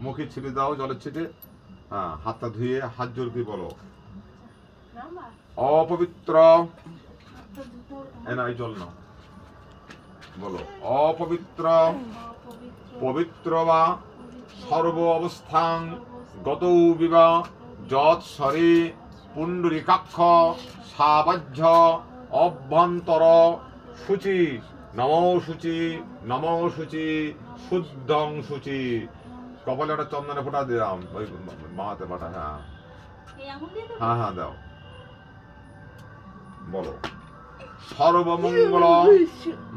মুখে ছিটে দাও জলের ছিটে। হ্যাঁ, হাতটা ধুয়ে হাত জোর দিয়ে বলো অপবিত্র, এই জল নাও, বলো অপবিত্র পবিত্র বা সর্ব অবস্থান গত বিবা যৎ স্বরে পুণ্ডরীকাক্ষ সাবাহ্য অভ্যন্তর শুচি নমো শুচি নমো শুচি শুদ্ধং শুচি। কপালে একটা চন্দনে ফোঁটা দিলাম, ওই মাহাতে পাঠা। হ্যাঁ হ্যাঁ হ্যাঁ দাও, বলো সর্বমঙ্গল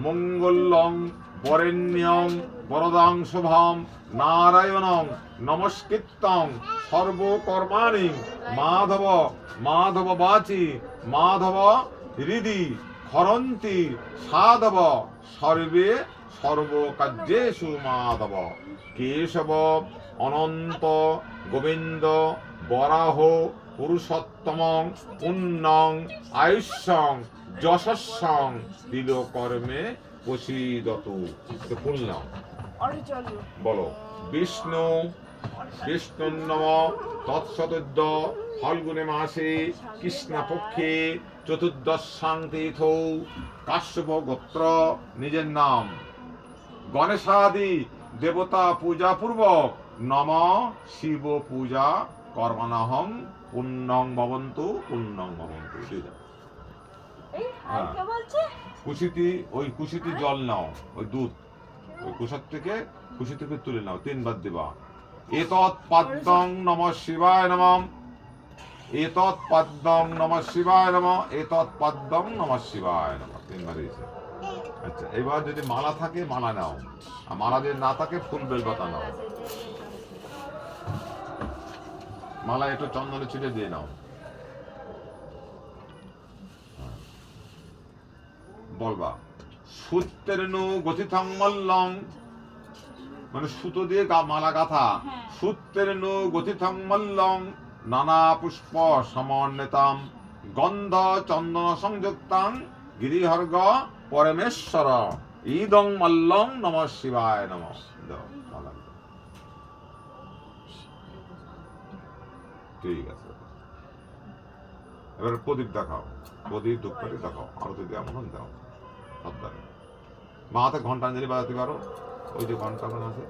মঙ্গলং বরেণ্যং বরদাং শুভং নারায়ণং নমস্কৃত্যং সর্বকর্মাণি মাধব মাধব বাচি মাধব হৃদি খরন্তি সাধব সর্বে সর্বকার্যেষু মাধব কেশব অনন্ত গোবিন্দ বরাহ পুরুষোত্তমং পুণ্যং আয়ুষ্যং যশস্যং তিলকর্মে প্রসীদতু। পুণ্যং বলো বিষ্ণু বিষ্ণু নম তৎসতোদ্য ফাল্গুনে মাসে কৃষ্ণপক্ষে চতুর্দশাং তীর্থৌ কাশ্যপ গোত্র নিজের নাম গণেশাদি দেবতা পূজা পূর্বক নম শিব পূজা কর্মণাহং পুণ্যং ভবন্তু পুণ্যং ভবন্তু। কুশিতি, ওই কুশিতি জল নাও, ওই দুধ ওই কুশি থেকে তুলে নাও, 3 বার দিবা। এতৎ পদ্মং নমঃ শিবায় নমঃ, এতৎ পদ্মং নমঃ শিবায় নমঃ, এতৎ পদ্মং নমঃ শিবায় নমঃ, 3 বার দিয়েছে। আচ্ছা, এবার যদি মালা থাকে মালা নাও, আর মালা যদি না থাকে ফুল বেলপাতা নাও। মালা একটু চন্দনে ছিটে দিয়ে নাও। বলবা সূত্রেণু গথিতং মল্লং, মানে সুতো দিয়ে মালা গাথা। সূত্রেণু গথিতং মল্লং নানা পুষ্প সমন্বিতং গন্ধ চন্দন সংযুক্তং গিরিহর্গ পরমেশ্বর ইদং মল্লং নমঃ শিবায় নমঃ। ঠিক আছে, এবার প্রদীপ দেখাও, প্রদীপ ধূপকাঠি দেখাও, আরতি দেওয়া মতন দাও। সাবধানে মা হাতে ঘন্টাঞ্জলি বাজাতে পারো, ওই যে ঘন্টা আছে।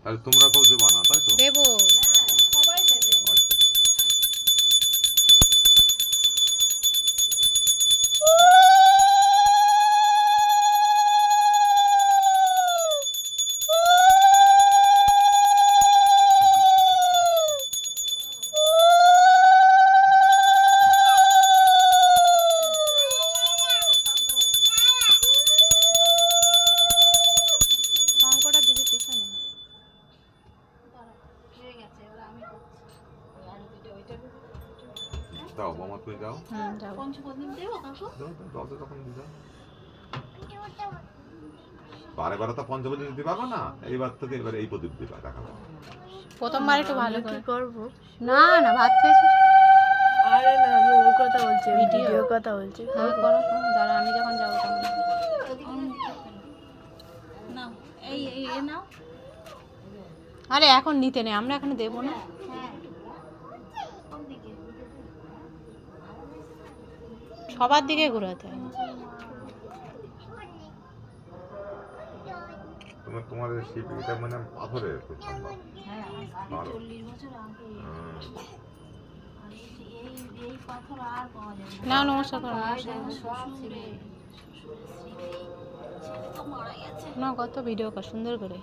তাহলে তোমরা কেউ দেবা না, তাই তো? দেবো, সবাই দেবে। শঙ্করটা দিবি পিছনে। দাও মামা, তুমি দাও। যাও। পঞ্চপ্রদীপ দেবো কাকু? দাও তো, তখন দাও। বারে বারে তো পঞ্চপ্রদীপ দিবা না, এইবার থেকে এবার এই প্রদীপ দিবা, দেখাবো। প্রথমবার একটু ভালো করে করব। না না, ভাত খেয়েছি। আরে না, আমি ওর কথা বলছি, ভিডিও কথা বলছি। হ্যাঁ করো, দাঁড়া আমি যখন যাবো তখন নাও, এই এই নাও। আরে এখন নিতে নেই, আমরা এখন দেবো না। সবার দিকে ঘোরাতে হয়। তোমার শিব এটা মানে পাথরের খুব সম্ভব। হ্যাঁ, 40 বছর আগে। এই পাথর আর পাওয়া যায় না, নমস্কার করো। না। না, কত ভিডিও কর সুন্দর করে।